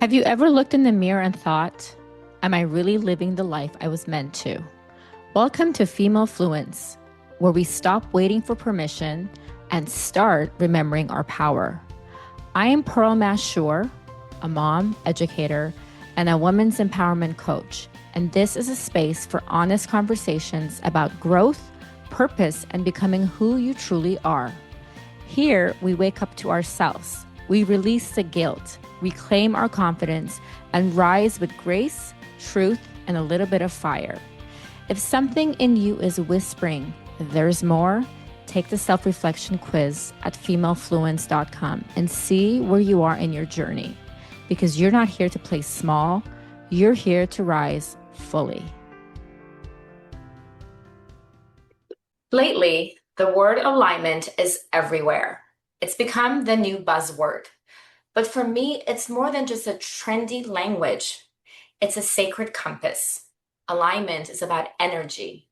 Have you ever looked in the mirror and thought, am I really living the life I was meant to? Welcome to Female Fluence, where we stop waiting for permission and start remembering our power. I am Pearl Mashur, a mom, educator, and a women's empowerment coach. And this is a space for honest conversations about growth, purpose, and becoming who you truly are. Here, we wake up to ourselves. We release the guilt, reclaim our confidence, and rise with grace, truth, and a little bit of fire. If something in you is whispering, there's more, take the self-reflection quiz at femalefluence.com and see where you are in your journey. Because you're not here to play small, you're here to rise fully. Lately, the word alignment is everywhere. It's become the new buzzword. But for me, it's more than just a trendy language. It's a sacred compass. Alignment is about energy,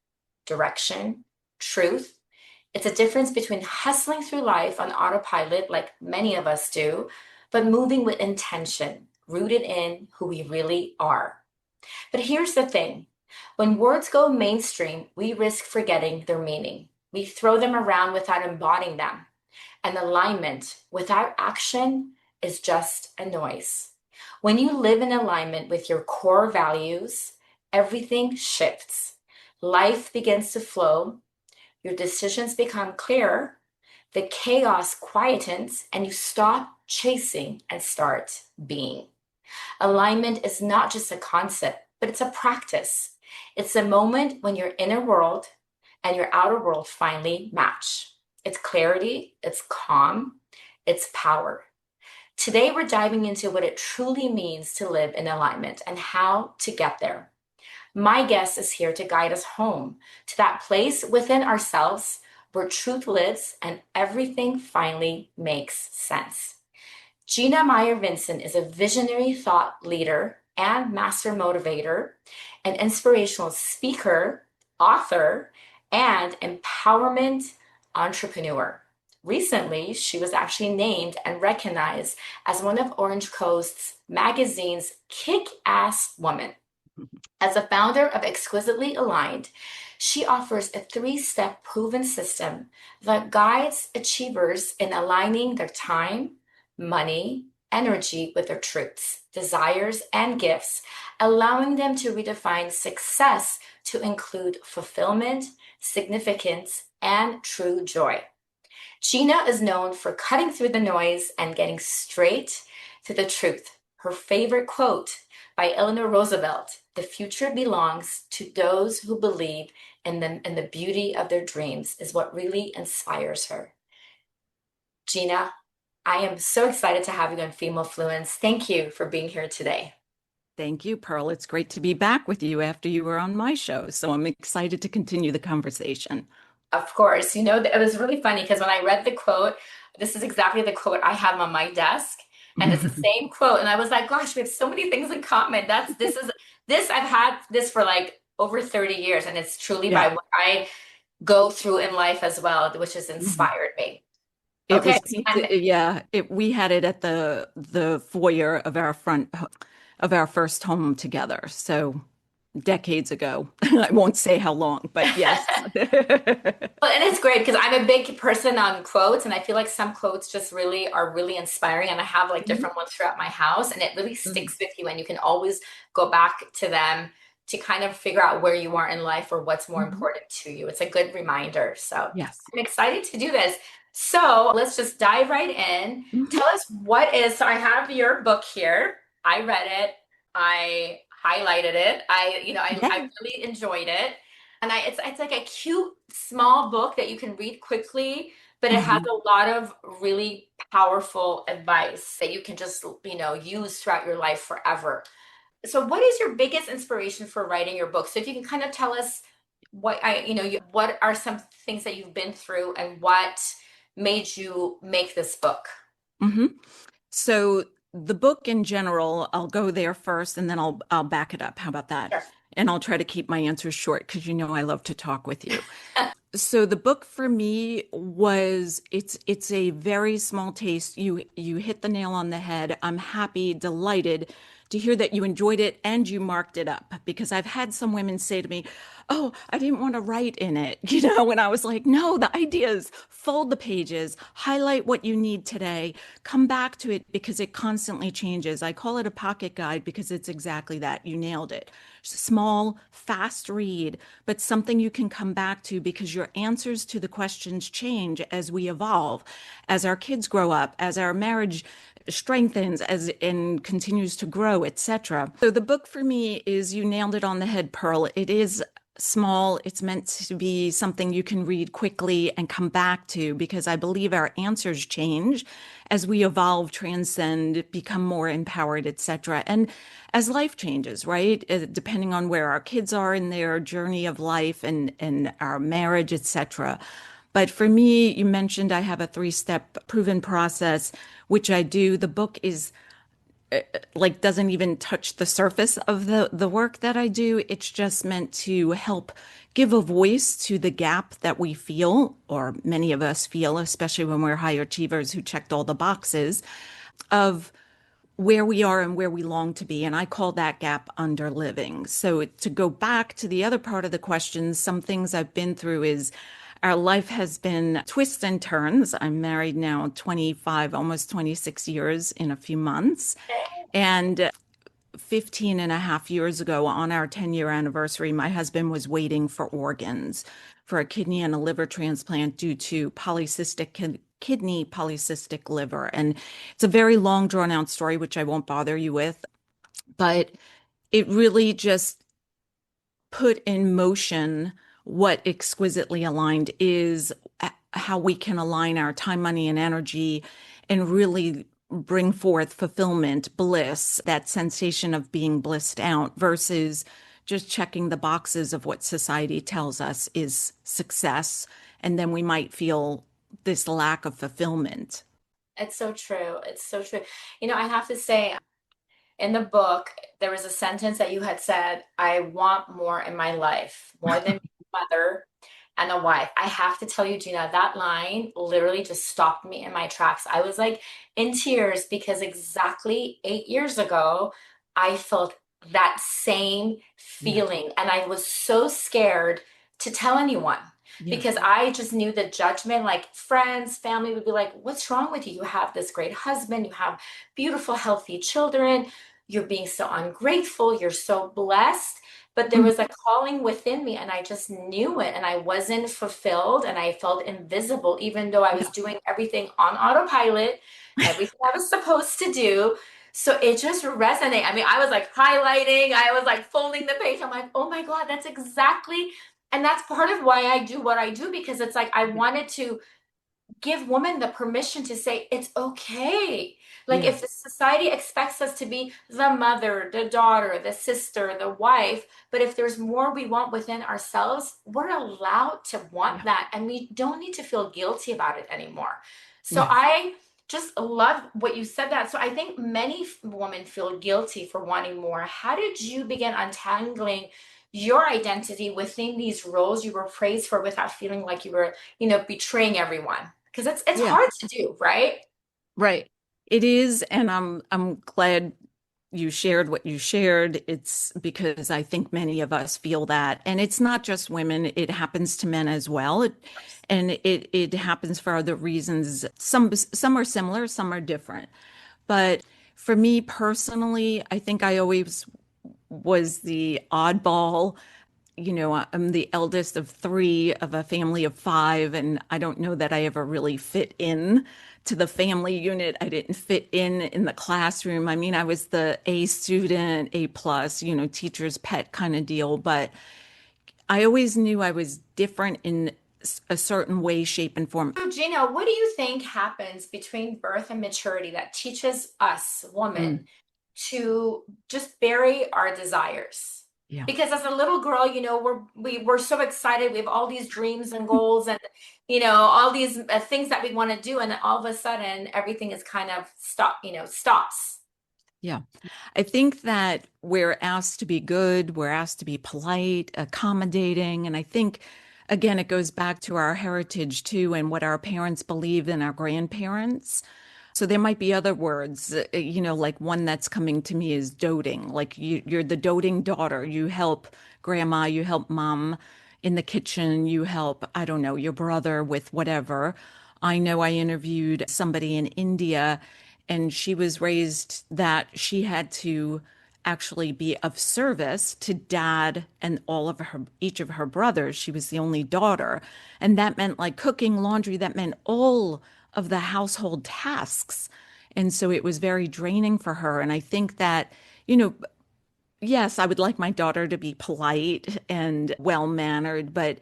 direction, truth. It's a difference between hustling through life on autopilot, like many of us do, but moving with intention, rooted in who we really are. But here's the thing. When words go mainstream, we risk forgetting their meaning. We throw them around without embodying them. And alignment without action is just a noise. When you live in alignment with your core values, everything shifts. Life begins to flow. Your decisions become clearer. The chaos quietens, and you stop chasing and start being. Alignment is not just a concept, but it's a practice. It's a moment when your inner world and your outer world finally match. It's clarity, it's calm, it's power. Today, we're diving into what it truly means to live in alignment and how to get there. My guest is here to guide us home to that place within ourselves where truth lives and everything finally makes sense. Gina Maier Vincent is a visionary thought leader and master motivator, an inspirational speaker, author, and empowerment entrepreneur. Recently, she was actually named and recognized as one of Orange Coast Magazine's KickAss Women. As a founder of Exquisitely Aligned, she offers a three-step proven system that guides achievers in aligning their time, money, energy with their truths, desires, and gifts, allowing them to redefine success to include fulfillment, significance, and true joy. Gina is known for cutting through the noise and getting straight to the truth. Her favorite quote by Eleanor Roosevelt, "The future belongs to those who believe in the beauty of their dreams," is what really inspires her. Gina, I am so excited to have you on Female Fluence. Thank you for being here today. Thank you, Pearl. It's great to be back with you after you were on my show. So I'm excited to continue the conversation. Of course. It was really funny because when I read the quote, this is exactly the quote I have on my desk. And it's the same quote. And I was like, gosh, we have so many things in common. I've had this for like over 30 years. And it's truly by what I go through in life as well, which has inspired me. It Okay. was painted, yeah. We had it at the foyer of our first home together. So decades ago. I won't say how long, but yes. Well, and it's great because I'm a big person on quotes, and I feel like some quotes just really are really inspiring. And I have like different ones throughout my house, and it really sticks with you, and you can always go back to them to kind of figure out where you are in life or what's more important to you. It's a good reminder. So Yes. I'm excited to do this. So let's just dive right in. Tell us so I have your book here. I read it. I highlighted it. I really enjoyed it. And it's like a cute small book that you can read quickly, but it has a lot of really powerful advice that you can just, use throughout your life forever. So what is your biggest inspiration for writing your book? So if you can kind of tell us what are some things that you've been through and what made you make this book? So the book in general, I'll go there first and then I'll back it up. How about that? Sure. And I'll try to keep my answers short because I love to talk with you. So the book for me was it's a very small taste. You hit the nail on the head. I'm happy, delighted to hear that you enjoyed it and you marked it up because I've had some women say to me, "Oh, I didn't want to write in it." And I was like, "No, the idea is fold the pages, highlight what you need today, come back to it because it constantly changes." I call it a pocket guide because it's exactly that. You nailed it. Small, fast read, but something you can come back to because your answers to the questions change as we evolve, as our kids grow up, as our marriage strengthens as and continues to grow, etc. So the book for me is you nailed it on the head, Pearl. It is small. It's meant to be something you can read quickly and come back to because I believe our answers change as we evolve, transcend, become more empowered, etc. And as life changes, right? Depending on where our kids are in their journey of life and our marriage, etc. But for me, you mentioned I have a three-step proven process, which I do. The book is like doesn't even touch the surface of the work that I do. It's just meant to help give a voice to the gap that we feel, or many of us feel, especially when we're high achievers who checked all the boxes of where we are and where we long to be. And I call that gap under living. So to go back to the other part of the question, some things I've been through is our life has been twists and turns. I'm married now 25, almost 26 years in a few months. And 15 and a half years ago, on our 10-year anniversary, my husband was waiting for organs for a kidney and a liver transplant due to kidney, polycystic liver. And it's a very long, drawn out story, which I won't bother you with, but it really just put in motion what exquisitely aligned is, how we can align our time, money, and energy and really bring forth fulfillment, bliss, that sensation of being blissed out versus just checking the boxes of what society tells us is success. And then we might feel this lack of fulfillment. It's so true. It's so true. I have to say, in the book, there was a sentence that you had said, I want more in my life, more than being a mother and a wife. I have to tell you, Gina, that line literally just stopped me in my tracks. I was like in tears because exactly 8 years ago, I felt that same Yeah. feeling. And I was so scared to tell anyone Yeah. because I just knew the judgment, like friends, family would be like, what's wrong with you? You have this great husband, you have beautiful, healthy children. You're being so ungrateful. You're so blessed. But there Mm. was a calling within me, and I just knew it, and I wasn't fulfilled, and I felt invisible, even though I was Yeah. doing everything on autopilot, everything I was supposed to do. So it just resonated. I mean, I was like highlighting, I was like folding the page. I'm like, oh my God, that's exactly. And that's part of why I do what I do, because it's like I wanted to give women the permission to say it's okay. Like Yeah. if the society expects us to be the mother, the daughter, the sister, the wife, but if there's more we want within ourselves, we're allowed to want Yeah. that and we don't need to feel guilty about it anymore. So Yeah. I just love what you said that. So I think many women feel guilty for wanting more. How did you begin untangling your identity within these roles you were praised for without feeling like you were, betraying everyone? Because it's Yeah. hard to do, right? Right. It is, and I'm glad you shared what you shared. It's because I think many of us feel that. And it's not just women, it happens to men as well. And it happens for other reasons. Some are similar, some are different. But for me personally, I think I always was the oddball. I'm the eldest of three of a family of five, and I don't know that I ever really fit in to the family unit. I didn't fit in the classroom. I mean, I was the A student, A plus, teacher's pet kind of deal, but I always knew I was different in a certain way, shape, and form. So, Gina, what do you think happens between birth and maturity that teaches us, women, Mm, to just bury our desires? yeah. Because as a little girl, we're so excited. We have all these dreams and goals, and all these things that we want to do, and then all of a sudden, everything is kind of stops. Yeah. I think that we're asked to be good, we're asked to be polite, accommodating, and I think again, it goes back to our heritage too and what our parents believed and our grandparents. So there might be other words, like one that's coming to me is doting. Like you're the doting daughter. You help grandma, you help mom in the kitchen, you help, I don't know, your brother with whatever. I know I interviewed somebody in India and she was raised that she had to actually be of service to dad and each of her brothers. She was the only daughter. And that meant like cooking, laundry, that meant all of the household tasks. And so it was very draining for her. And I think that, you know, yes, I would like my daughter to be polite and well-mannered, but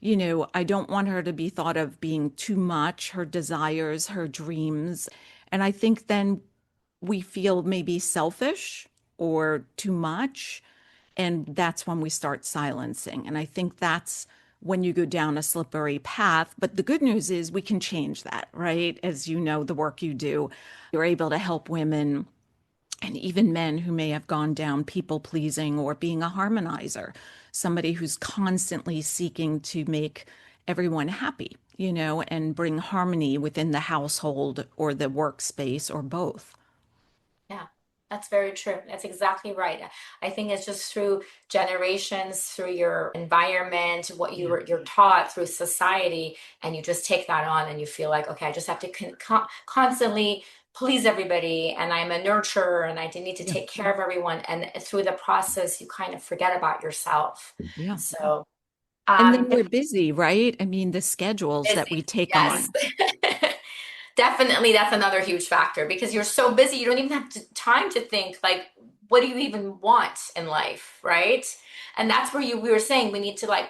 I don't want her to be thought of being too much, her desires, her dreams. And I think then we feel maybe selfish or too much. And that's when we start silencing. And I think that's when you go down a slippery path. But the good news is we can change that, right? As you know, the work you do, you're able to help women and even men who may have gone down people pleasing or being a harmonizer, somebody who's constantly seeking to make everyone happy, and bring harmony within the household or the workspace or both. Yeah, that's very true. That's exactly right. I think it's just through generations, through your environment, what Yeah. you're taught through society, and you just take that on and you feel like, okay, I just have to constantly please everybody, and I'm a nurturer, and I need to Yeah. take care of everyone. And through the process, you kind of forget about yourself. Yeah. So, And then if we're busy, right? I mean, the schedules that we busy, take yes. on. Definitely, that's another huge factor because you're so busy, you don't even have time to think like, what do you even want in life, right? And that's where we were saying we need to like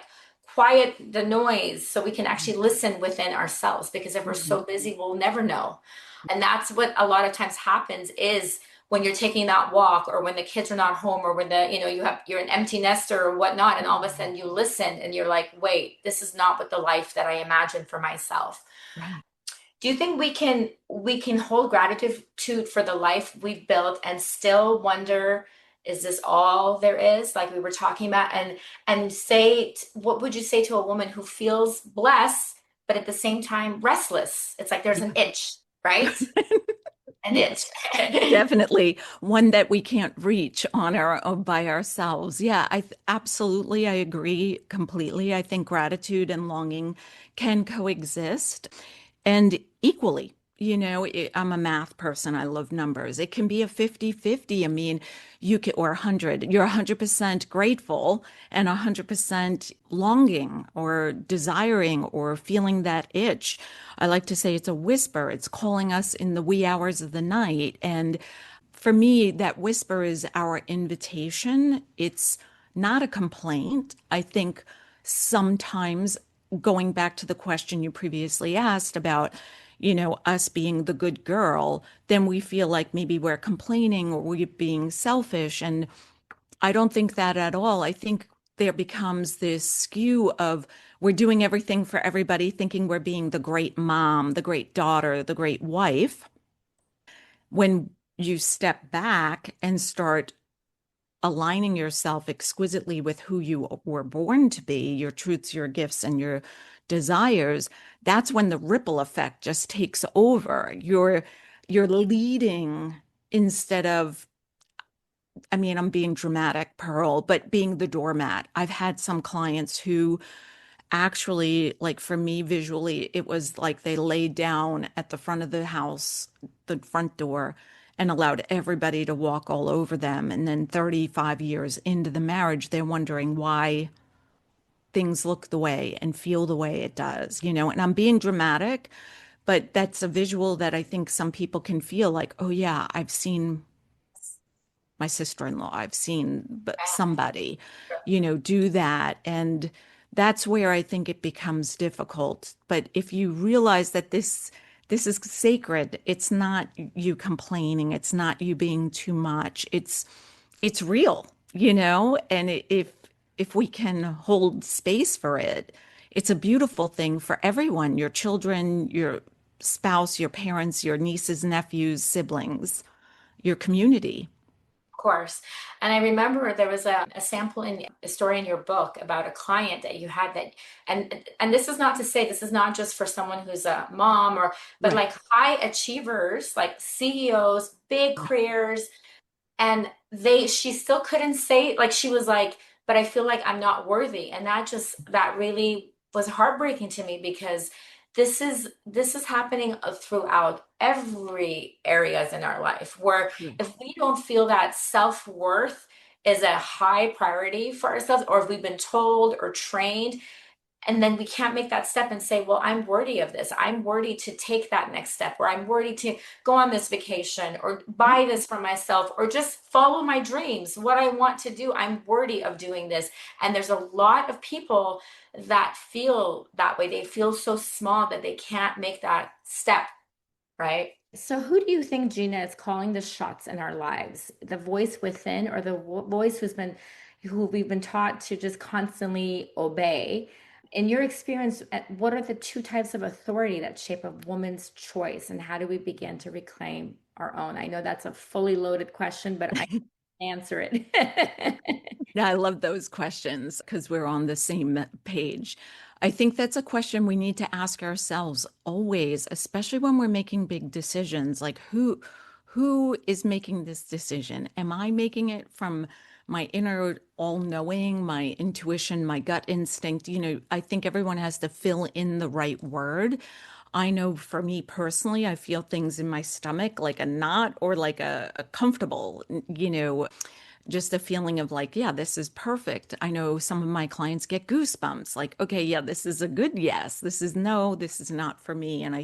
quiet the noise so we can actually listen within ourselves because if we're Mhm. so busy, we'll never know. And that's what a lot of times happens is when you're taking that walk or when the kids are not home or when you're an empty nester or whatnot, and all of a sudden you listen and you're like, wait, this is not what the life that I imagined for myself. Right. Do you think we can hold gratitude for the life we've built and still wonder, is this all there is? Like we were talking about, and what would you say to a woman who feels blessed, but at the same time restless? It's like there's an itch, right? An itch. Yes, definitely one that we can't reach on our by ourselves. Yeah, absolutely I agree completely. I think gratitude and longing can coexist and equally. I'm a math person. I love numbers. It can be a 50-50. I mean, you can, or 100. You're 100% grateful and 100% longing or desiring or feeling that itch. I like to say it's a whisper. It's calling us in the wee hours of the night. And for me, that whisper is our invitation. It's not a complaint. I think sometimes going back to the question you previously asked about, us being the good girl, then we feel like maybe we're complaining or we're being selfish. And I don't think that at all. I think there becomes this skew of we're doing everything for everybody, thinking we're being the great mom, the great daughter, the great wife. When you step back and start aligning yourself exquisitely with who you were born to be, your truths, your gifts, and your desires, that's when the ripple effect just takes over. You're leading instead of, I mean, I'm being dramatic, Pearl, but being the doormat. I've had some clients who actually, like for me visually, it was like they laid down at the front of the house, the front door, and allowed everybody to walk all over them. And then 35 years into the marriage, they're wondering why things look the way and feel the way it does, and I'm being dramatic, but that's a visual that I think some people can feel like, oh yeah, I've seen my sister-in-law, I've seen somebody, do that. And that's where I think it becomes difficult. But if you realize that this is sacred, it's not you complaining, it's not you being too much. It's real, and if we can hold space for it, it's a beautiful thing for everyone, your children, your spouse, your parents, your nieces, nephews, siblings, your community. course. And I remember there was a sample in a story in your book about a client that you had that, and this is not to say this is not just for someone who's a mom or, but Right. like high achievers, like CEOs, big Yeah. careers, and she still couldn't say, like, she was like, but I feel like I'm not worthy. And that really was heartbreaking to me, because this is happening throughout every areas in our life, where True. if we don't feel that self-worth is a high priority for ourselves, or if we've been told or trained, and then we can't make that step and say, well, I'm worthy of this. I'm worthy to take that next step, or I'm worthy to go on this vacation, or Yeah. buy this for myself, or just follow my dreams, what I want to do. I'm worthy of doing this. And there's a lot of people that feel that way. They feel so small that they can't make that step, right? So, who do you think, Gina, is calling the shots in our lives? The voice within, or the voice who we've been taught to just constantly obey? In your experience, what are the two types of authority that shape a woman's choice, and how do we begin to reclaim our own? I know that's a fully loaded question, but I can answer it. Yeah, I love those questions because we're on the same page. I think that's a question we need to ask ourselves always, especially when we're making big decisions. Like who is making this decision? Am I making it from my inner all-knowing, my intuition, my gut instinct? I think everyone has to fill in the right word. I know for me personally, I feel things in my stomach like a knot or like a comfortable, just a feeling of like, yeah, this is perfect. I know some of my clients get goosebumps, like, okay, yeah, this is a good yes. This is no, this is not for me. And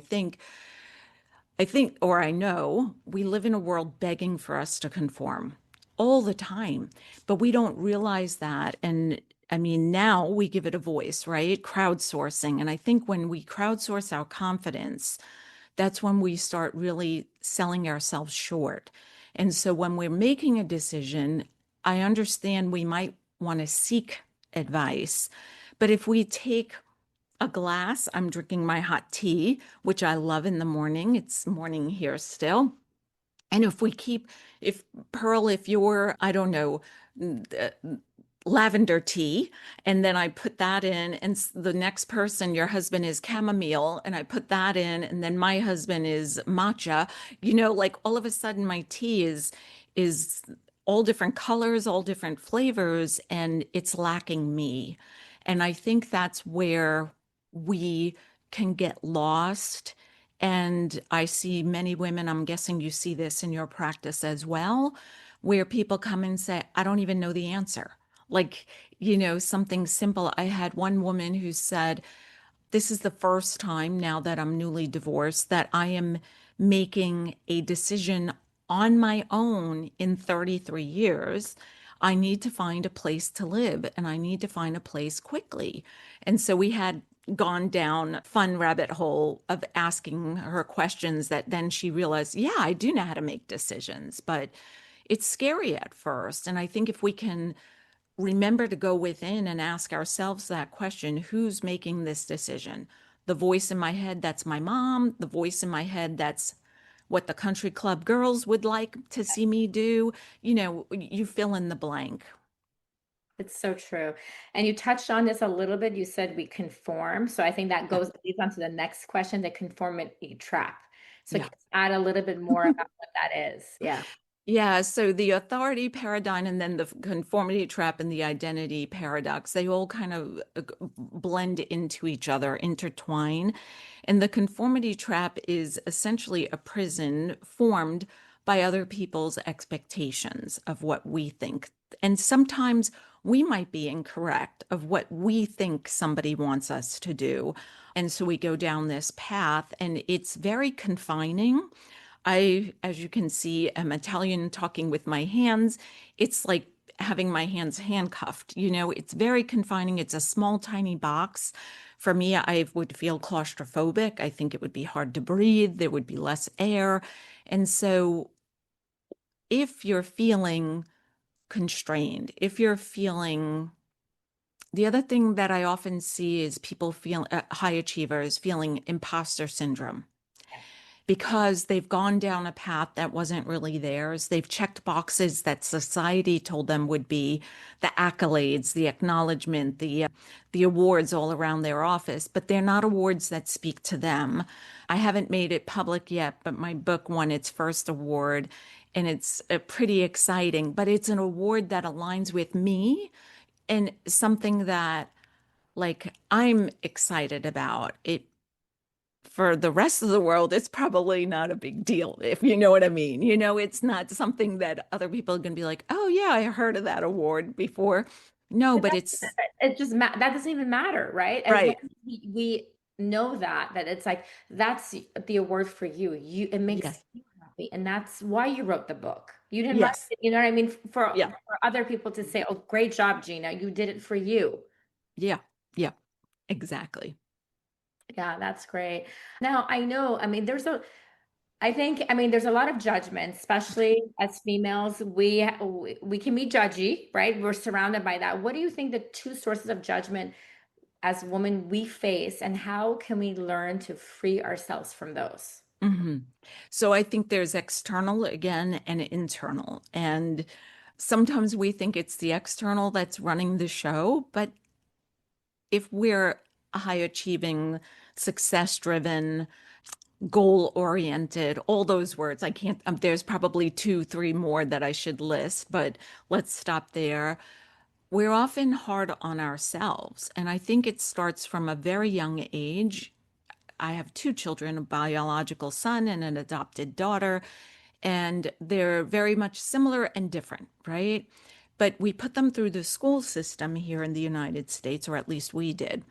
or I know we live in a world begging for us to conform all the time, but we don't realize that. And I mean, now we give it a voice, right? Crowdsourcing. And I think when we crowdsource our confidence, that's when we start really selling ourselves short. And so when we're making a decision, I understand we might want to seek advice. But if we take a glass, I'm drinking my hot tea, which I love in the morning. It's morning here still. And if Pearl, if you're, I don't know, lavender tea, and then I put that in, and the next person, your husband is chamomile, and I put that in, and then my husband is matcha, like all of a sudden my tea is all different colors, all different flavors, and it's lacking me. And I think that's where we can get lost. And I see many women, I'm guessing you see this in your practice as well, where people come and say, I don't even know the answer. Like, something simple. I had one woman who said, this is the first time now that I'm newly divorced that I am making a decision on my own in 33 years. I need to find a place to live and I need to find a place quickly. And so we had gone down a fun rabbit hole of asking her questions that then she realized, yeah, I do know how to make decisions, but it's scary at first. And I think if we can remember to go within and ask ourselves that question, who's making this decision? The voice in my head, that's my mom. The voice in my head, that's what the country club girls would like to see me do. You fill in the blank. It's so true. And you touched on this a little bit. You said we conform. So I think that Yeah. leads on to the next question, the conformity trap. So can Yeah. you add a little bit more about what that is? Yeah. Yeah, so the authority paradigm and then the conformity trap and the identity paradox, they all kind of blend into each other, intertwine. And the conformity trap is essentially a prison formed by other people's expectations of what we think. And sometimes we might be incorrect of what we think somebody wants us to do. And so we go down this path, and it's very confining. As you can see, am Italian talking with my hands. It's like having my hands handcuffed. It's very confining. It's a small, tiny box. For me, I would feel claustrophobic. I think it would be hard to breathe. There would be less air. And so, if you're feeling constrained, if you're feeling, the other thing that I often see is people feel high achievers feeling imposter syndrome. because they've gone down a path that wasn't really theirs. They've checked boxes that society told them would be the accolades, the acknowledgement, the awards all around their office, but they're not awards that speak to them. I haven't made it public yet, but my book won its first award, and it's pretty exciting, but it's an award that aligns with me and something that like I'm excited about. It for the rest of the world, it's probably not a big deal, if you know what I mean. It's not something that other people are going to be like, oh, yeah, I heard of that award before. No, But but it's it just that doesn't even matter, right? As long right. as we know that it's like that's the award for you. It makes Yes. you happy, and that's why you wrote the book. You didn't write Yes. it, you know what I mean? Yeah. For other people to say, "Oh, great job, Gina. You did it for you." Yeah. Yeah. Exactly. Yeah, that's great. Now, I know, I mean, I mean, there's a lot of judgment, especially as females. We can be judgy, right? We're surrounded by that. What do you think the two sources of judgment as women we face, and how can we learn to free ourselves from those? hmm So I think there's external again and internal. And sometimes we think it's the external that's running the show, but if we're high achieving, success driven, goal oriented, all those words. I can't, there's probably two, three more that I should list, but let's stop there. We're often hard on ourselves. And I think it starts from a very young age. I have two children, a biological son and an adopted daughter, and they're very much similar and different, right? But we put them through the school system here in the United States, or at least we did.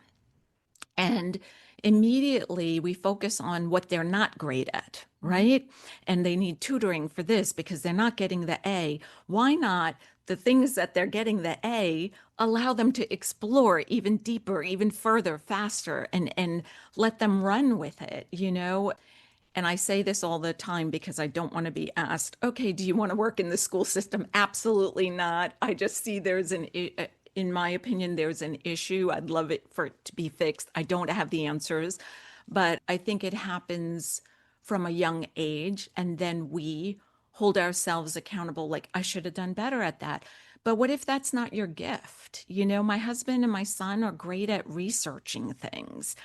And immediately we focus on what they're not great at, Mhm. right? And they need tutoring for this because they're not getting the A. Why not the things that they're getting the A, allow them to explore even deeper, even further, faster, and let them run with it? And I say this all the time because I don't want to be asked, okay, do you want to work in the school system? Absolutely not. I just see in my opinion, there's an issue. I'd love it for it to be fixed. I don't have the answers, but I think it happens from a young age. And then we hold ourselves accountable, like, I should have done better at that. But what if that's not your gift? My husband and my son are great at researching things.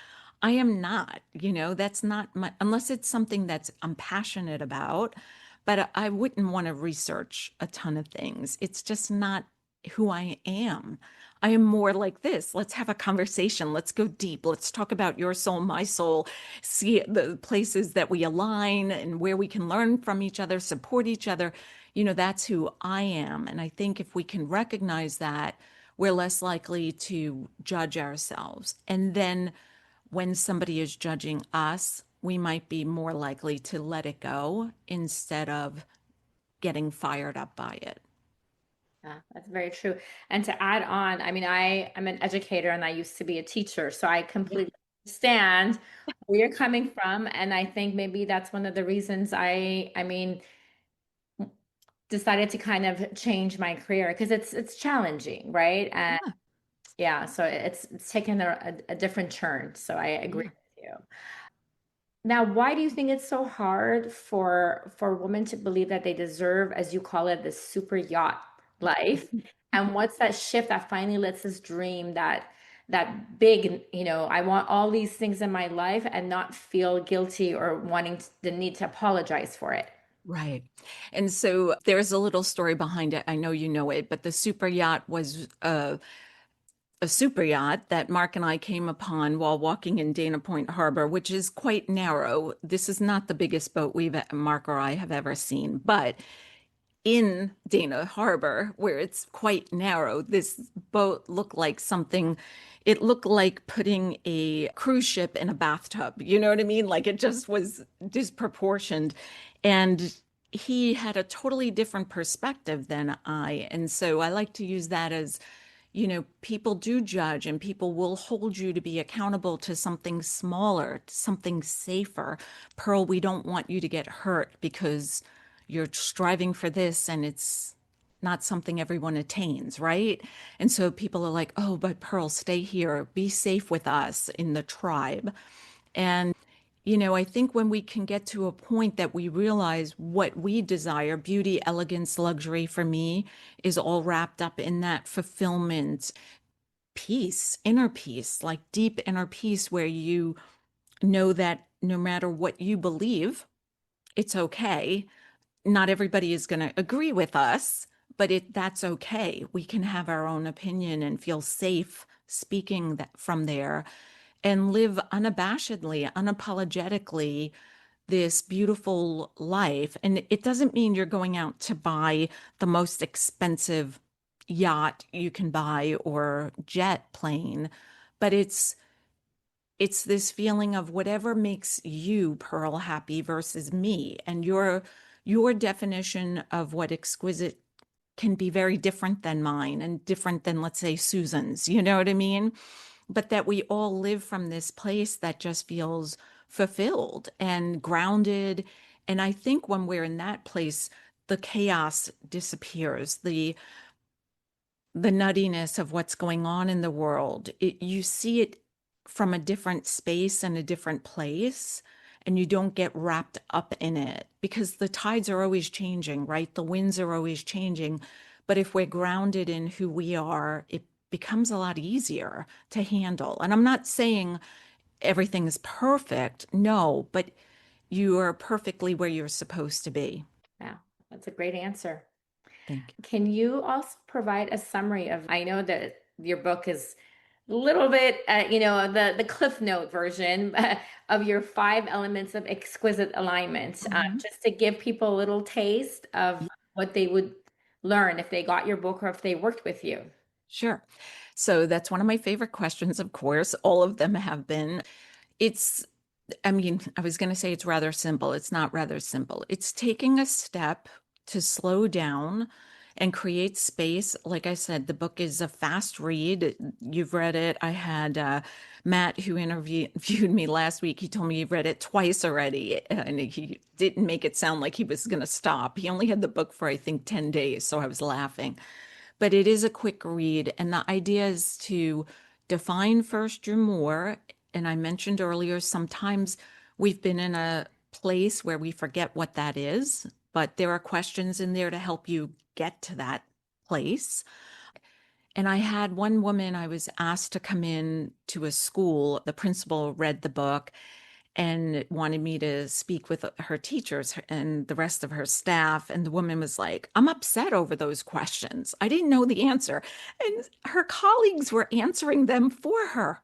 I am not, that's not my, unless it's something that's I'm passionate about, but I wouldn't want to research a ton of things. It's just not who I am. I am more like this. Let's have a conversation. Let's go deep. Let's talk about your soul, my soul, see the places that we align and where we can learn from each other, support each other. That's who I am. And I think if we can recognize that, we're less likely to judge ourselves. And then when somebody is judging us, we might be more likely to let it go instead of getting fired up by it. Yeah, that's very true. And to add on, I mean, I'm an educator and I used to be a teacher, so I Yeah. completely understand where you're coming from. And I think maybe that's one of the reasons I mean, decided to kind of change my career because it's challenging, right? And Yeah. yeah, so it's taken a different turn. So I agree Yeah. with you. Now, why do you think it's so hard for women to believe that they deserve, as you call it, this super yacht life? And what's that shift that finally lets us dream that big, I want all these things in my life and not feel guilty or wanting the need to apologize for it? Right. And so there's a little story behind it. I know you know it, but the super yacht was a super yacht that Mark and I came upon while walking in Dana Point Harbor, which is quite narrow. This is not the biggest boat Mark or I have ever seen, but in Dana Harbor, where it's quite narrow, this boat looked like something. It looked like putting a cruise ship in a bathtub. You know what I mean? Like it just was disproportioned. And he had a totally different perspective than I. And so I like to use that as, people do judge and people will hold you to be accountable to something smaller, something safer. Pearl, we don't want you to get hurt because you're striving for this and it's not something everyone attains, right? And so people are like, oh, but Pearl, stay here, be safe with us in the tribe. And I think when we can get to a point that we realize what we desire, beauty, elegance, luxury for me is all wrapped up in that fulfillment, peace, inner peace, like deep inner peace, where you know that no matter what you believe, it's okay. Not everybody is going to agree with us, but that's okay. We can have our own opinion and feel safe speaking that from there and live unabashedly, unapologetically this beautiful life. And it doesn't mean you're going out to buy the most expensive yacht you can buy or jet plane, but it's this feeling of whatever makes you, Pearl, happy versus me. And your definition of what exquisite can be very different than mine and different than, let's say, Susan's. You know what I mean? But that we all live from this place that just feels fulfilled and grounded. And I think when we're in that place, the chaos disappears, the nuttiness of what's going on in the world. You see it from a different space and a different place, and you don't get wrapped up in it because the tides are always changing, right? The winds are always changing. But if we're grounded in who we are, it becomes a lot easier to handle. And I'm not saying everything is perfect, no, but you are perfectly where you're supposed to be. Wow, that's a great answer. Thank you. Can you also provide a summary of, I know that your book is a little bit, the Cliff Note version of your 5 elements of exquisite alignment, Mhm. just to give people a little taste of what they would learn if they got your book or if they worked with you. Sure. So that's one of my favorite questions, of course. All of them have been. It's, I mean, I was going to say it's rather simple. It's not rather simple. It's taking a step to slow down and create space. Like I said, the book is a fast read. You've read it. I had Matt, who interviewed me last week. He told me he read it twice already, and he didn't make it sound like he was going to stop. He only had the book for, I think, 10 days. So I was laughing. But it is a quick read. And the idea is to define first your more. And I mentioned earlier, sometimes we've been in a place where we forget what that is, but there are questions in there to help you get to that place. And I had one woman, I was asked to come in to a school. The principal read the book and wanted me to speak with her teachers and the rest of her staff. And the woman was like, I'm upset over those questions. I didn't know the answer. And her colleagues were answering them for her.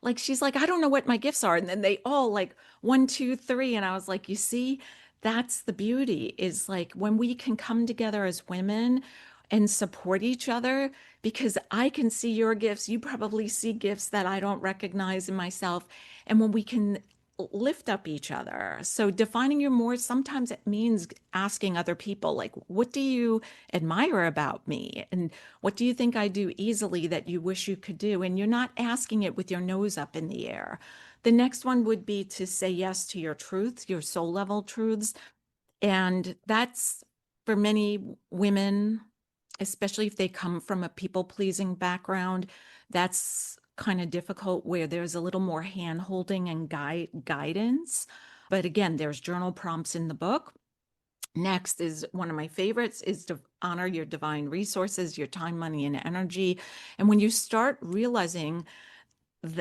Like, she's like, I don't know what my gifts are. And then they all like 1, 2, 3. And I was like, you see, that's the beauty is like when we can come together as women and support each other, because I can see your gifts. You probably see gifts that I don't recognize in myself. And when we can lift up each other. So defining your more, sometimes it means asking other people, like, what do you admire about me? And what do you think I do easily that you wish you could do? And you're not asking it with your nose up in the air. The next one would be to say yes to your truths, your soul level truths. And that's for many women, especially if they come from a people pleasing background, that's kind of difficult where there's a little more hand holding and guidance. But again, there's journal prompts in the book. Next is one of my favorites is to honor your divine resources, your time, money, and energy. And when you start realizing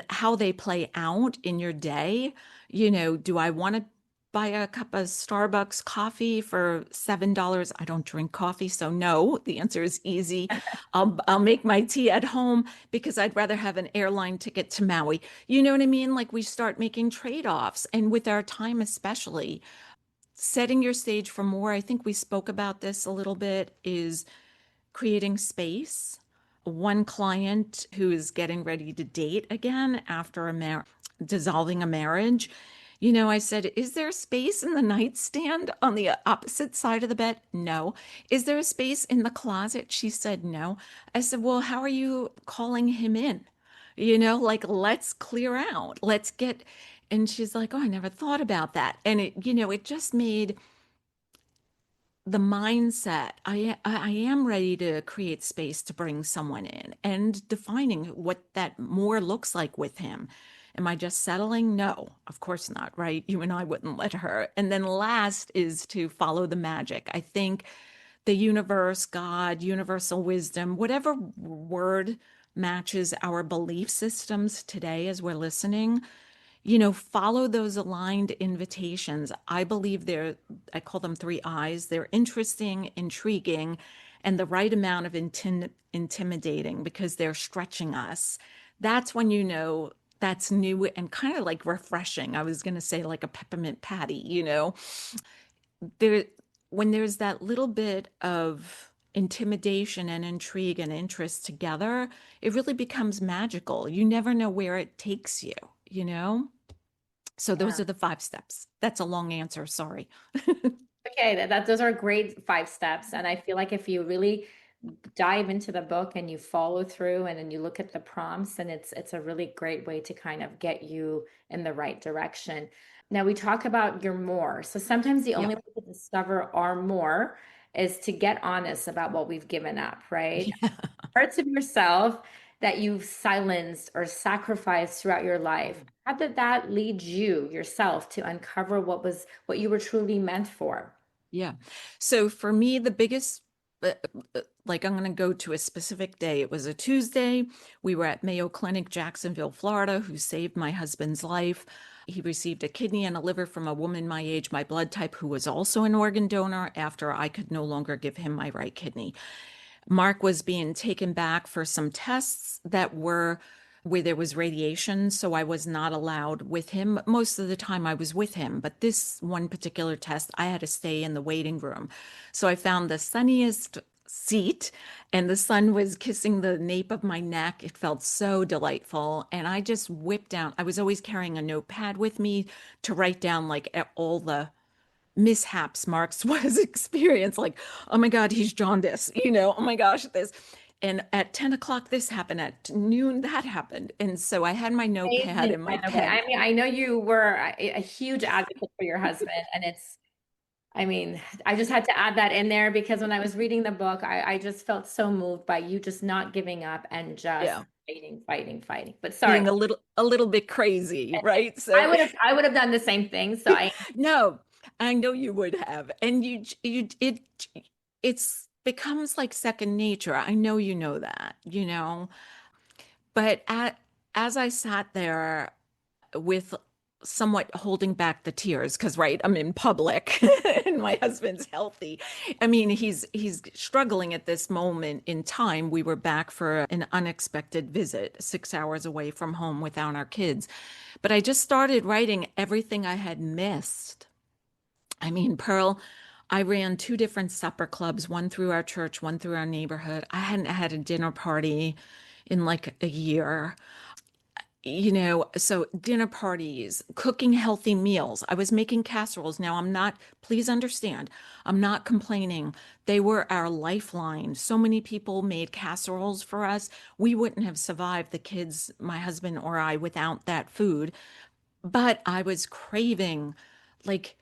how they play out in your day, do I want to buy a cup of Starbucks coffee for $7? I don't drink coffee, so no, the answer is easy. I'll make my tea at home because I'd rather have an airline ticket to Maui. You know what I mean? Like we start making trade-offs, and with our time especially, setting your stage for more. I think we spoke about this a little bit, is creating space. One client who is getting ready to date again after dissolving a marriage, I said, is there space in the nightstand on the opposite side of the bed? No. Is there a space in the closet? She said, no. I said, well, how are you calling him in? Like, let's clear out. Let's get. And she's like, oh, I never thought about that. And it just made the mindset. I am ready to create space to bring someone in and defining what that more looks like with him. Am I just settling? No, of course not, right? You and I wouldn't let her. And then last is to follow the magic. I think the universe, God, universal wisdom, whatever word matches our belief systems today as we're listening, follow those aligned invitations. I believe I call them three I's. They're interesting, intriguing, and the right amount of intimidating because they're stretching us. That's when that's new and kind of like refreshing. I was going to say like a peppermint patty. There, when there's that little bit of intimidation and intrigue and interest together, it really becomes magical. You never know where it takes you. So those Yeah. are the 5 steps. That's a long answer. Sorry. Okay, those are great 5 steps. And I feel like if you really dive into the book and you follow through and then you look at the prompts, and it's a really great way to kind of get you in the right direction. Now we talk about your more. So sometimes the only Yep. way to discover our more is to get honest about what we've given up, right? Yeah. Parts of yourself that you've silenced or sacrificed throughout your life. How did that lead you yourself to uncover what you were truly meant for? Yeah. So for me, the biggest, like I'm going to go to a specific day. It was a Tuesday. We were at Mayo Clinic, Jacksonville, Florida, who saved my husband's life. He received a kidney and a liver from a woman my age, my blood type, who was also an organ donor after I could no longer give him my right kidney. Mark was being taken back for some tests that were where there was radiation, so I was not allowed with him. Most of the time I was with him, but this one particular test, I had to stay in the waiting room. So I found the sunniest seat and the sun was kissing the nape of my neck. It felt so delightful. And I just whipped down. I was always carrying a notepad with me to write down like all the mishaps Marx was experience, like, oh my God, he's jaundiced, oh my gosh, this. And at 10 o'clock, this happened. At noon, that happened. And so I had my notepad Amazing, and my by the way. pen. I mean, I know you were a huge advocate for your husband, and I mean, I just had to add that in there because when I was reading the book, I just felt so moved by you just not giving up and just Yeah. fighting, fighting, fighting. But sorry, Being a little bit crazy, right? So I would have done the same thing. So I no, I know you would have. And it's becomes like second nature. I know you know that. But as I sat there with somewhat holding back the tears because right I'm in public and my husband's healthy. I mean he's struggling at this moment in time. We were back for an unexpected visit 6 hours away from home without our kids, but I just started writing everything I had missed. I mean, Pearl, I ran 2 different supper clubs, one through our church, one through our neighborhood. I hadn't had a dinner party in like a year. So dinner parties, cooking healthy meals. I was making casseroles. Now, please understand, I'm not complaining. They were our lifeline. So many people made casseroles for us. We wouldn't have survived, the kids, my husband or I, without that food. But I was craving, like,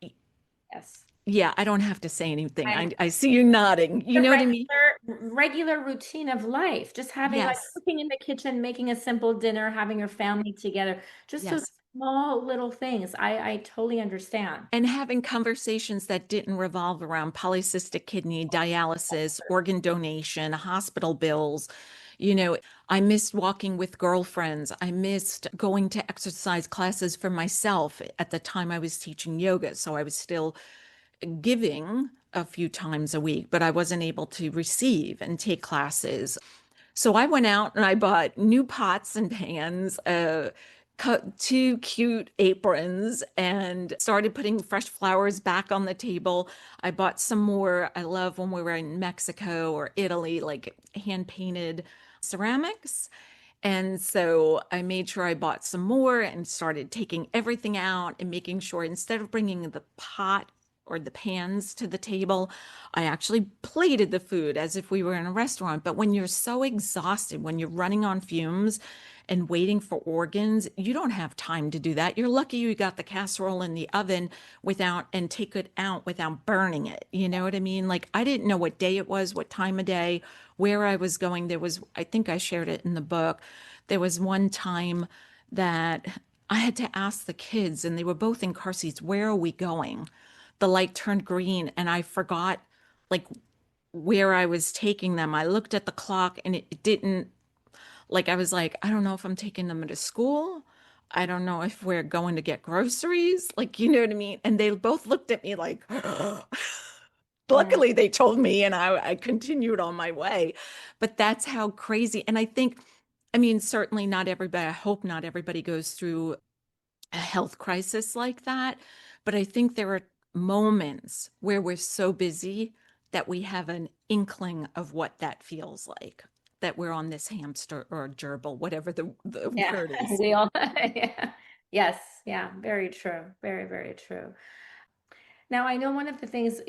yes. yeah, I don't have to say anything. I'm I see you nodding. You the know what I mean? regular routine of life, just having like Yes, cooking in the kitchen, making a simple dinner, having your family together, just those yes. small little things. I totally understand. And having conversations that didn't revolve around polycystic kidney, dialysis, organ donation, hospital bills. You know, I missed walking with girlfriends. I missed going to exercise classes for myself. At the time, I was teaching yoga, so I was still giving a few times a week, but I wasn't able to receive and take classes. So I went out and I bought new pots and pans, cut 2 cute aprons, and started putting fresh flowers back on the table. I bought some more. I love when we were in Mexico or Italy, like hand painted ceramics. And so I made sure I bought some more and started taking everything out and making sure instead of bringing the pot or the pans to the table, I actually plated the food as if we were in a restaurant. But when you're so exhausted, when you're running on fumes and waiting for organs, you don't have time to do that. You're lucky you got the casserole in the oven without and take it out without burning it. You know what I mean? Like I didn't know what day it was, what time of day, where I was going. I think I shared it in the book. There was one time that I had to ask the kids, and they were both in car seats, where are we going? The light turned green, and I forgot like where I was taking them. I looked at the clock and it didn't, like, I was like, I don't know if I'm taking them to school. I don't know if we're going to get groceries. Like, you know what I mean? And they both looked at me like, Mm. luckily they told me and I continued on my way. But that's how crazy. And I think, I mean, certainly not everybody, I hope not everybody goes through a health crisis like that. But I think there are moments where we're so busy that we have an inkling of what that feels like, that we're on this hamster or gerbil, whatever the Yeah, word is. we all, yeah. Yes, yeah, very true. Very, very true. Now, I know one of the things,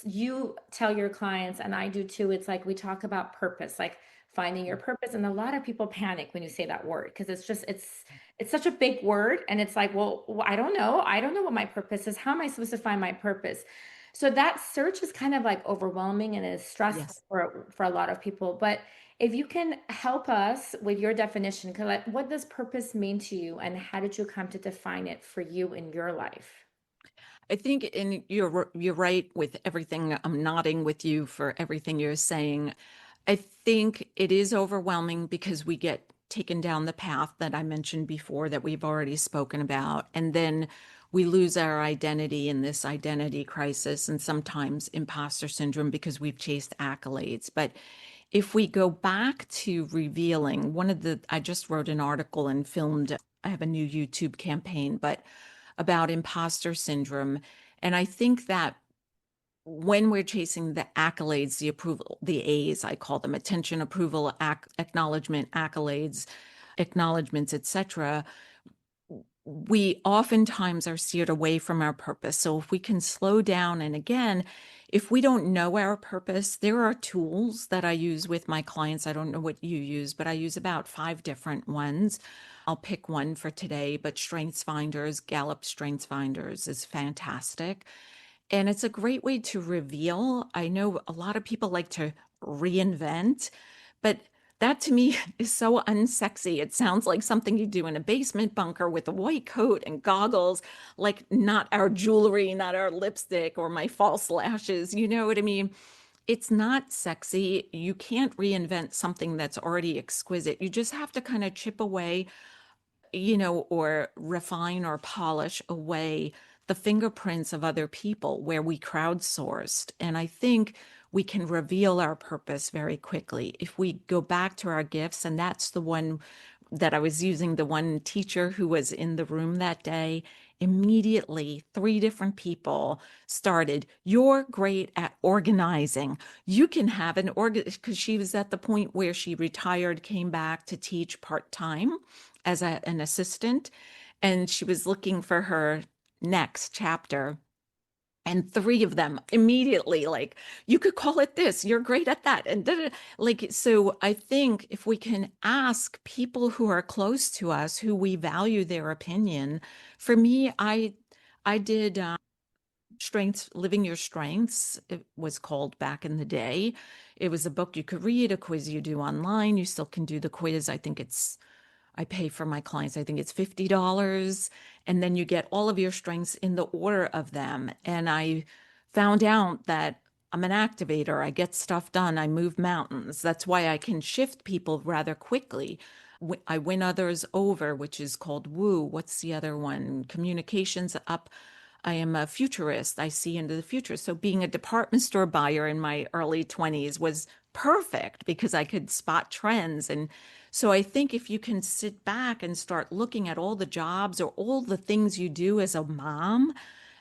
you tell your clients, and I do too, it's like we talk about purpose, like finding your purpose. And a lot of people panic when you say that word because it's such a big word. And it's like, well, I don't know. I don't know what my purpose is. How am I supposed to find my purpose? So that search is kind of like overwhelming and is stressful Yes. for a lot of people. But if you can help us with your definition, 'cause like, what does purpose mean to you, and how did you come to define it for you in your life? I think, and you're right with everything. I'm nodding with you for everything you're saying. I think it is overwhelming because we get taken down the path that I mentioned before that we've already spoken about, and then we lose our identity in this identity crisis and sometimes imposter syndrome because we've chased accolades. But if we go back to revealing, I just wrote an article and filmed, I have a new YouTube campaign, but about imposter syndrome. And I think that when we're chasing the accolades, the approval, the A's, I call them attention, approval, acknowledgement, accolades, acknowledgments, etc., we oftentimes are steered away from our purpose. So if we can slow down, and again, if we don't know our purpose, there are tools that I use with my clients. I don't know what you use, but I use about 5 different ones. I'll pick one for today, but Strengths Finders, Gallup Strengths Finders is fantastic. And it's a great way to reveal. I know a lot of people like to reinvent, but that to me is so unsexy. It sounds like something you do in a basement bunker with a white coat and goggles, like not our jewelry, not our lipstick or my false lashes. You know what I mean? It's not sexy. You can't reinvent something that's already exquisite. You just have to kind of chip away, or refine or polish away the fingerprints of other people where we crowdsourced. And I think we can reveal our purpose very quickly if we go back to our gifts. And that's the one that I was using, the one teacher who was in the room that day. Immediately, 3 different people started, "You're great at organizing. You can have an organ," because she was at the point where she retired, came back to teach part-time as an assistant, and she was looking for her next chapter. And 3 of them immediately, like, you could call it this, you're great at that. And like, so I think if we can ask people who are close to us, who we value their opinion. For me, I did Strengths, Living Your Strengths, it was called back in the day. It was a book you could read, a quiz you do online. You still can do the quiz. I pay for my clients, I think it's $50. And then you get all of your strengths in the order of them. And I found out that I'm an activator. I get stuff done. I move mountains. That's why I can shift people rather quickly. I win others over, which is called woo. What's the other one? Communications up. I am a futurist. I see into the future. So being a department store buyer in my early 20s was perfect because I could spot trends. And so I think if you can sit back and start looking at all the jobs or all the things you do as a mom,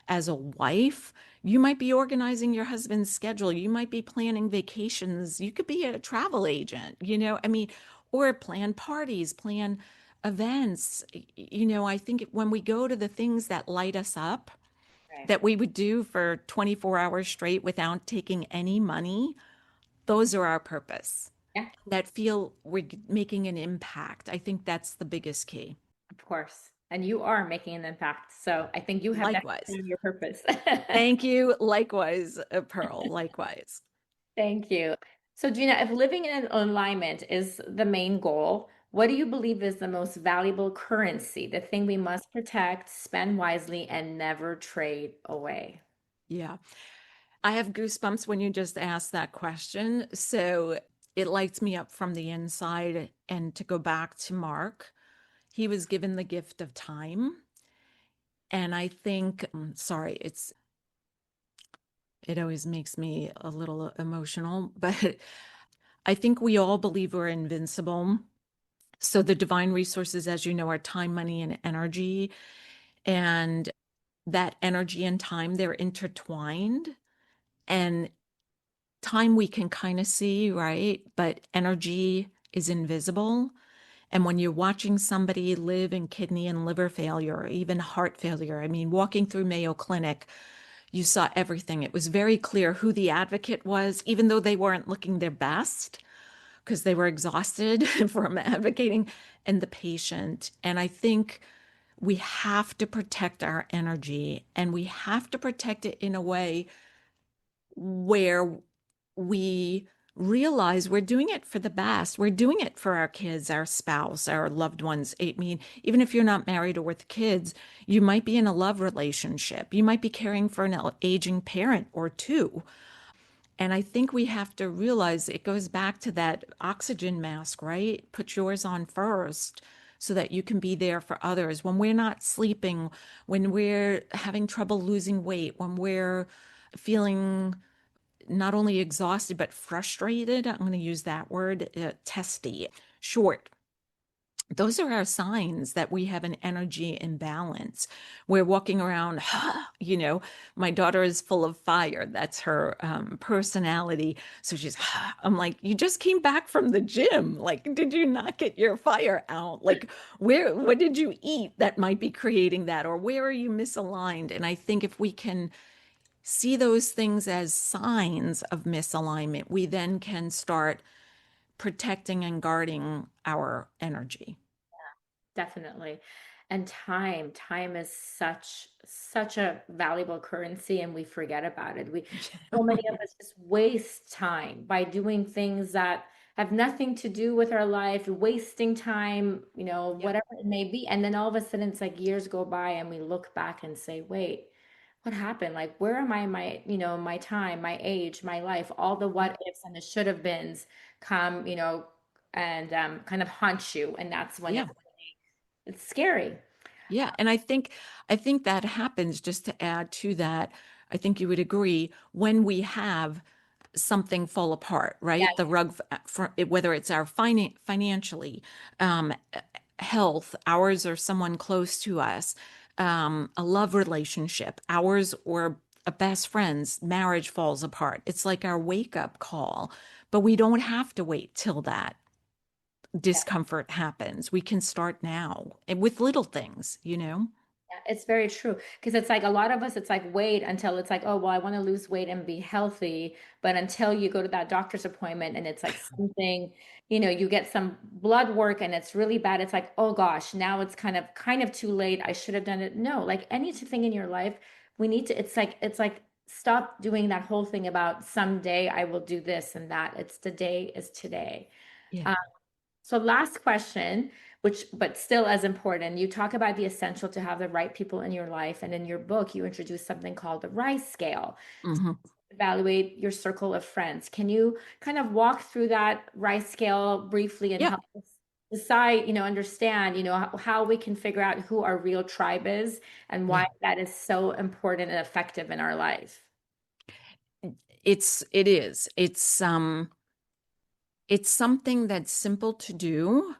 as a wife, you might be organizing your husband's schedule. You might be planning vacations. You could be a travel agent, I mean, or plan parties, plan events. I think when we go to the things that light us up, Right. that we would do for 24 hours straight without taking any money, those are our purpose. Yeah. That feel we're making an impact. I think that's the biggest key. Of course. And you are making an impact. So I think you have Likewise. definitely your purpose. Thank you. Likewise, Pearl. Likewise. Thank you. So, Gina, if living in alignment is the main goal, What do you believe is the most valuable currency, the thing we must protect, spend wisely, and never trade away? Yeah. I have goosebumps when you just asked that question. So it lights me up from the inside. And to go back to Mark, he was given the gift of time. And I think, sorry, it always makes me a little emotional, but I think we all believe we're invincible. So the divine resources, as you know, are time, money, and energy. And that energy and time, they're intertwined. And time we can kind of see, right? But energy is invisible. And when you're watching somebody live in kidney and liver failure, or even heart failure, I mean, walking through Mayo Clinic, you saw everything. It was very clear who the advocate was, even though they weren't looking their best because they were exhausted from advocating, and the patient. And I think we have to protect our energy, and we have to protect it in a way where we realize we're doing it for the best. We're doing it for our kids, our spouse, our loved ones. I mean, even if you're not married or with kids, you might be in a love relationship. You might be caring for an aging parent or two. And I think we have to realize it goes back to that oxygen mask, right? Put yours on first so that you can be there for others. When we're not sleeping, when we're having trouble losing weight, when we're feeling not only exhausted, but frustrated, I'm going to use that word, testy, short. Those are our signs that we have an energy imbalance. We're walking around, my daughter is full of fire. That's her personality. So she's, I'm like, you just came back from the gym. Like, did you not get your fire out? Like, what did you eat that might be creating that? Or where are you misaligned? And I think if we can see those things as signs of misalignment, we then can start protecting and guarding our energy. Definitely. And time is such a valuable currency and we forget about it. So many of us just waste time by doing things that have nothing to do with our life, wasting time, Yep. whatever it may be. And then all of a sudden it's like years go by and we look back and say, wait, what happened? Like, where am I, my time, my age, my life, all the Yep. what ifs and the should have beens come, and kind of haunt you. And that's when Yeah. it's scary. Yeah. And I think that happens, just to add to that. I think you would agree when we have something fall apart, Yeah, right? The rug, for whether it's our financially, um, health, ours or someone close to us, a love relationship, ours or a best friend's marriage falls apart. It's like our wake up call, but we don't have to wait till that yeah, discomfort happens. We can start now and with little things, you know? yeah. It's very true. Because it's like a lot of us, it's like wait until it's like, oh, well, I want to lose weight and be healthy. But until you go to that doctor's appointment and it's like something, you get some blood work and it's really bad. It's like, oh gosh, now it's kind of too late. I should have done it. No, like anything in your life, we need to, it's like stop doing that whole thing about someday I will do this and that. It's today is today. Yeah. Um, So last question, which but still as important, you talk about the essential to have the right people in your life, and in your book, you introduce something called the RISE scale. Hmm. Evaluate your circle of friends. Can you kind of walk through that RISE scale briefly and Yeah. help us decide, understand, how we can figure out who our real tribe is and why Yeah. that is so important and effective in our life? It is. It's something that's simple to do,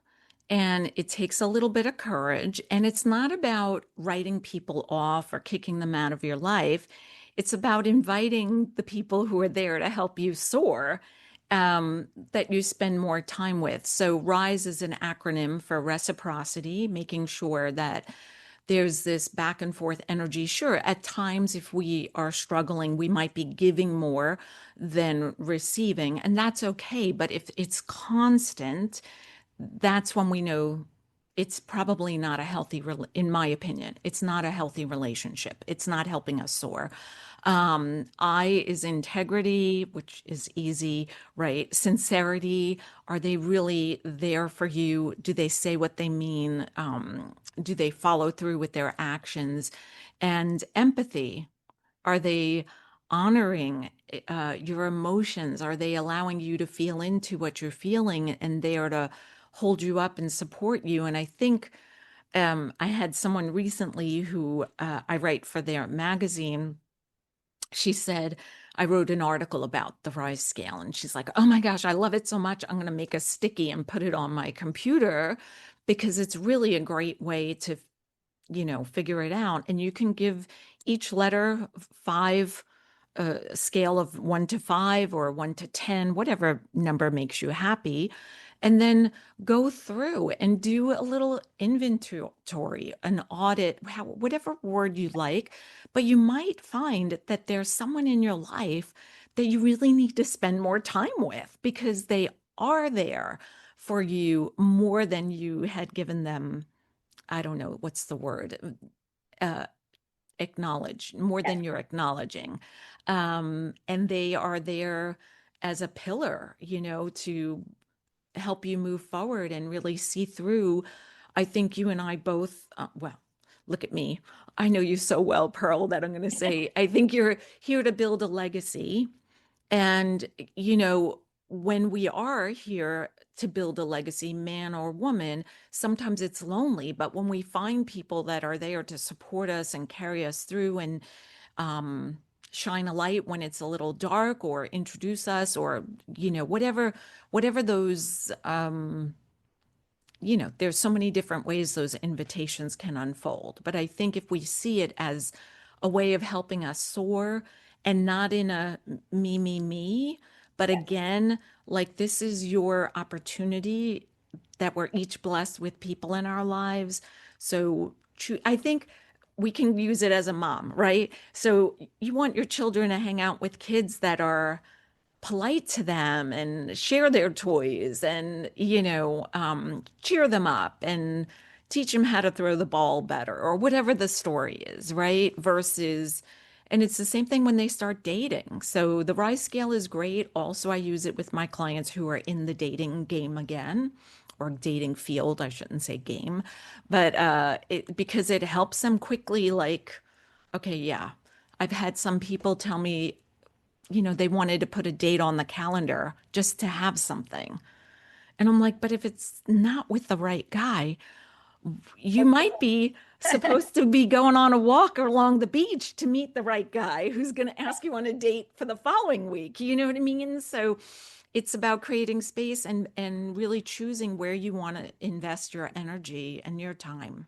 and it takes a little bit of courage. And it's not about writing people off or kicking them out of your life. It's about inviting the people who are there to help you soar, that you spend more time with. So, RISE is an acronym for reciprocity, making sure that there's this back and forth energy. Sure, at times, if we are struggling, we might be giving more than receiving, and that's okay. But if it's constant, that's when we know it's probably not a healthy, in my opinion, it's not a healthy relationship. It's not helping us soar. I is integrity, which is easy, right? Sincerity, are they really there for you? Do they say what they mean? Do they follow through with their actions? And empathy, are they honoring your emotions? Are they allowing you to feel into what you're feeling and there to hold you up and support you? And I think I had someone recently who I write for their magazine. She said, I wrote an article about the rise scale, and she's like, oh my gosh, I love it so much. I'm going to make a sticky and put it on my computer because it's really a great way to, figure it out. And you can give each letter five, a scale of 1 to 5 or 1 to 10, whatever number makes you happy. And then go through and do a little inventory, an audit, whatever word you like. But you might find that there's someone in your life that you really need to spend more time with because they are there for you more than you had given them. I don't know, what's the word? Uh, Acknowledge more than you're acknowledging. And they are there as a pillar, to help you move forward and really see through. I think you and I both, well, look at me. I know you so well, Pearl, that I'm going to say, I think you're here to build a legacy. And, when we are here to build a legacy, man or woman, sometimes it's lonely. But when we find people that are there to support us and carry us through and um, shine a light when it's a little dark or introduce us or, whatever those, there's so many different ways those invitations can unfold. But I think if we see it as a way of helping us soar and not in a me, but again, like this is your opportunity that we're each blessed with people in our lives. So I think we can use it as a mom, right? So you want your children to hang out with kids that are polite to them and share their toys and cheer them up and teach them how to throw the ball better or whatever the story is, right? Versus, and it's the same thing when they start dating. So the rise scale is great. Also, I use it with my clients who are in the dating game again, or dating field, I shouldn't say game, but because it helps them quickly, like, okay, yeah, I've had some people tell me, they wanted to put a date on the calendar just to have something. And I'm like, but if it's not with the right guy, you might be supposed to be going on a walk along the beach to meet the right guy who's going to ask you on a date for the following week. You know what I mean? So it's about creating space and really choosing where you want to invest your energy and your time.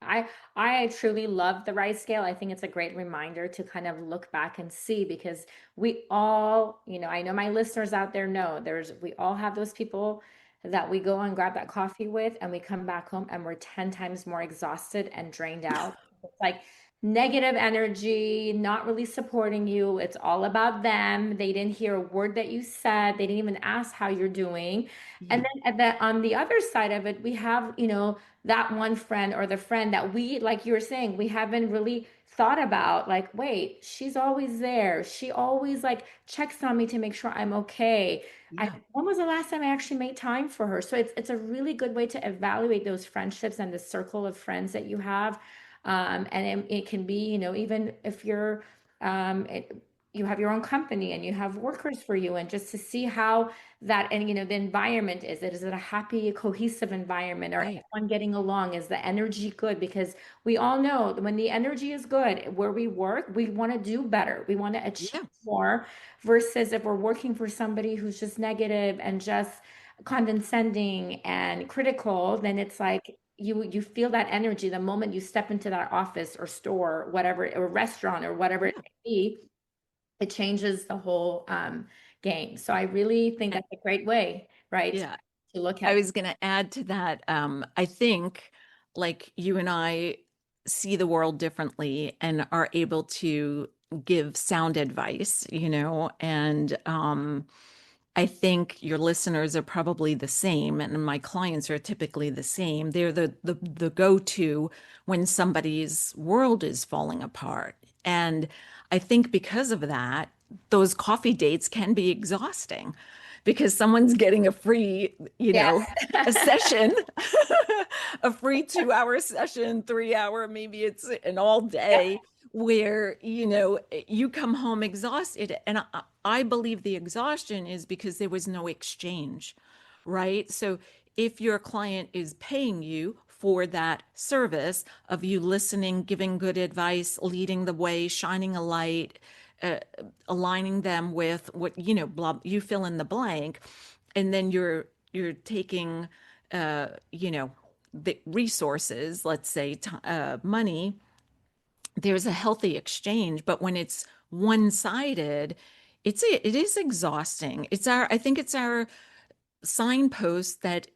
I truly love the rice scale. I think it's a great reminder to kind of look back and see because we all, I know my listeners out there know we all have those people that we go and grab that coffee with and we come back home and we're 10 times more exhausted and drained out. It's like negative energy, not really supporting you. It's all about them. They didn't hear a word that you said. They didn't even ask how you're doing. And Yeah. then on the other side of it, we have, that one friend or the friend that we, like you were saying, we haven't really thought about, like, wait, she's always there. She always like checks on me to make sure I'm okay. Yeah. When was the last time I actually made time for her? So it's a really good way to evaluate those friendships and the circle of friends that you have. And it can be, even if um, it, you have your own company and you have workers for you, and just to see how that, and the environment is it a happy, cohesive environment? Or Right. everyone getting along? Is the energy good? Because we all know that when the energy is good where we work, we want to do better, we want to achieve Yeah. more, versus if we're working for somebody who's just negative and just condescending and critical, then it's like you feel that energy the moment you step into that office or store, whatever, or restaurant or whatever it Yeah. may be. It changes the whole game. So I really think And that's a great way, right, yeah, to look I at. was going to add to that. I think like you and I see the world differently and are able to give sound advice, and I think your listeners are probably the same, and my clients are typically the same. They're the go-to when somebody's world is falling apart. And I think because of that, those coffee dates can be exhausting because someone's getting a free, Yes. a session, a free 2 hour session, 3 hour, maybe it's an all Yep. day where, you come home exhausted. And I believe the exhaustion is because there was no exchange, right? So if your client is paying you for that service of you listening, giving good advice, leading the way, shining a light, uh, aligning them with what, blah, you fill in the blank, and then you're taking, the resources, let's say, money, there's a healthy exchange. But when it's one-sided, it is exhausting. I think it's our signpost that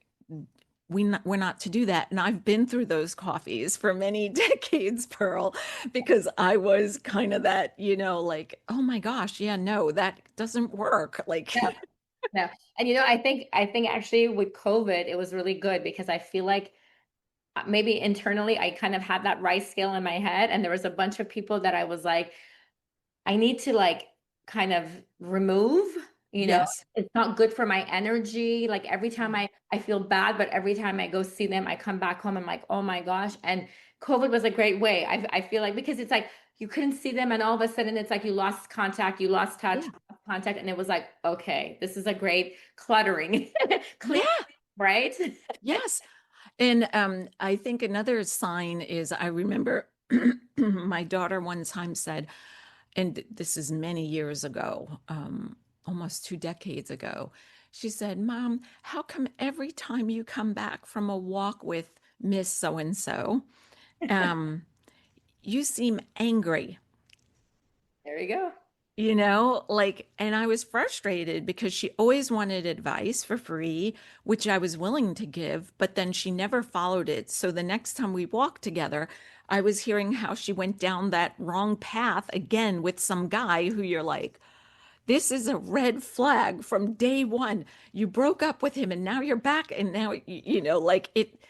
we're not to do that. And I've been through those coffees for many decades, Pearl, because I was kind of that, like, oh my gosh, yeah, no, that doesn't work. Like, No, no. And I think actually with COVID, it was really good because I feel like maybe internally I kind of had that rice scale in my head, and there was a bunch of people that I was like, I need to like kind of remove, you know, yes. it's not good for my energy. Like every time Yeah. I feel bad, but every time I go see them, I come back home, I'm like, oh my gosh. And COVID was a great way. I feel like because it's like you couldn't see them and all of a sudden it's like you lost contact, you lost touch, Yeah. lost contact, and it was like, okay, this is a great cluttering, clean, Yeah. right? Yes. And I think another sign is I remember my daughter one time said, and this is many years ago, almost 2 decades ago, she said, Mom, how come every time you come back from a walk with Miss So and so, um, you seem angry? There you go. Like, and I was frustrated because she always wanted advice for free, which I was willing to give, but then she never followed it. So the next time we walked together, I was hearing how she went down that wrong path again with some guy who you're like, this is a red flag from day one. You broke up with him and now you're back. And now, like it,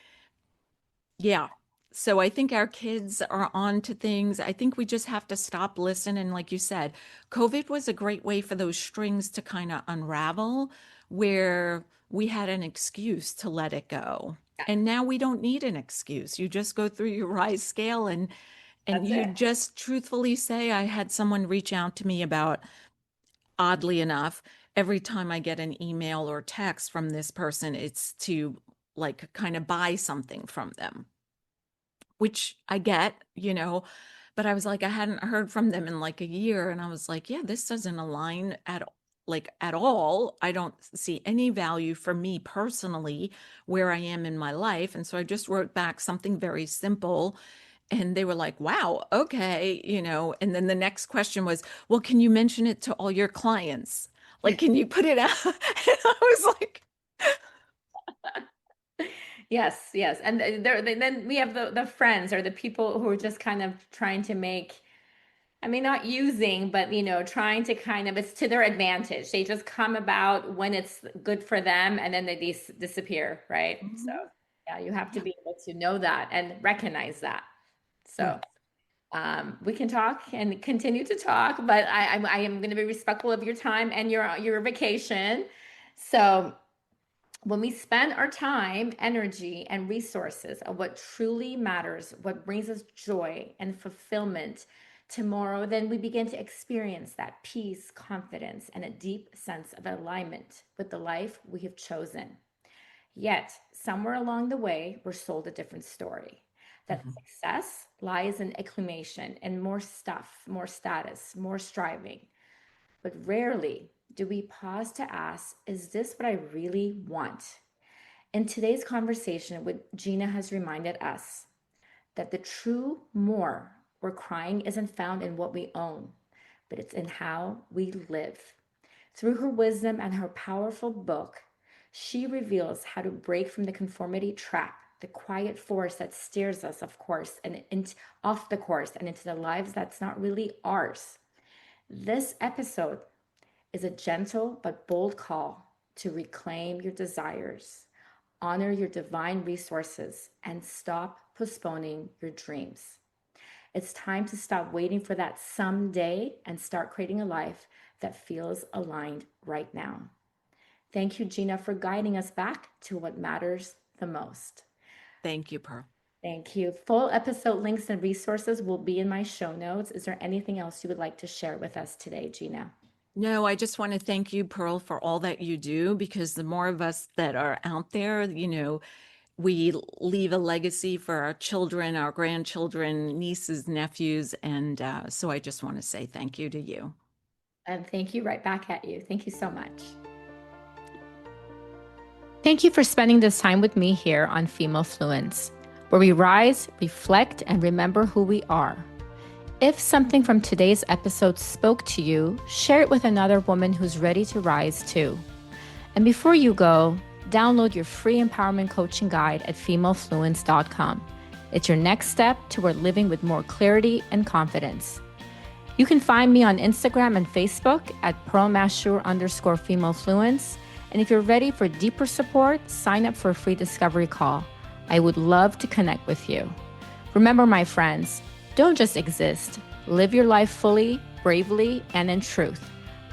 yeah. So I think our kids are on to things. I think we just have to stop, listen. And like you said, COVID was a great way for those strings to kind of unravel where we had an excuse to let it go. Yeah, And now we don't need an excuse. You just go through your rise scale and that's you it. just truthfully say, I had someone reach out to me about, oddly enough, every time I get an email or text from this person, it's to like kind of buy something from them, which I get, but I was like, I hadn't heard from them in like a year. And I was like, yeah, this doesn't align at all. I don't see any value for me personally where I am in my life. And so I just wrote back something very simple. And they were like, wow, okay, And then the next question was, well, can you mention it to all your clients? Like, can you put it out? And I was like, Yes, yes. And then we have the friends or the people who are just kind of trying to make, I mean, not using, but trying to kind of, it's to their advantage. They just come about when it's good for them and then they disappear, right? So, mhm, yeah, you have to yeah, be able to know that and recognize that. yeah. So, we can talk and continue to talk, but I am going to be respectful of your time and your vacation. So, when we spend our time, energy, and resources on what truly matters, what brings us joy and fulfillment tomorrow, then we begin to experience that peace, confidence, and a deep sense of alignment with the life we have chosen. Yet, somewhere along the way, we're sold a different story. That Mhm. success lies in acclamation and more stuff, more status, more striving. But rarely do we pause to ask, is this what I really want? In today's conversation, what Gina has reminded us that the true more we're crying isn't found in what we own, but it's in how we live. Through her wisdom and her powerful book, she reveals how to break from the conformity trap, the quiet force that steers us, of course, and off the course and into the lives that's not really ours. This episode is a gentle but bold call to reclaim your desires, honor your divine resources, and stop postponing your dreams. It's time to stop waiting for that someday and start creating a life that feels aligned right now. Thank you, Gina, for guiding us back to what matters the most. Thank you, Pearl. Thank you. Full episode links and resources will be in my show notes. Is there anything else you would like to share with us today, Gina? No, I just want to thank you, Pearl, for all that you do, because the more of us that are out there, we leave a legacy for our children, our grandchildren, nieces, nephews. And so I just want to say thank you to you. And thank you right back at you. Thank you so much. Thank you for spending this time with me here on Female Fluence, where we rise, reflect, and remember who we are. If something from today's episode spoke to you, share it with another woman who's ready to rise too. And before you go, download your free empowerment coaching guide at femalefluence.com. It's your next step toward living with more clarity and confidence. You can find me on Instagram and Facebook at pearlmashure_femalefluence. And if you're ready for deeper support, sign up for a free discovery call. I would love to connect with you. Remember, my friends, don't just exist. Live your life fully, bravely, and in truth.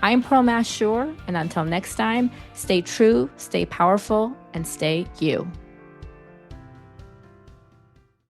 I'm Pearl Mashure, and until next time, stay true, stay powerful, and stay you.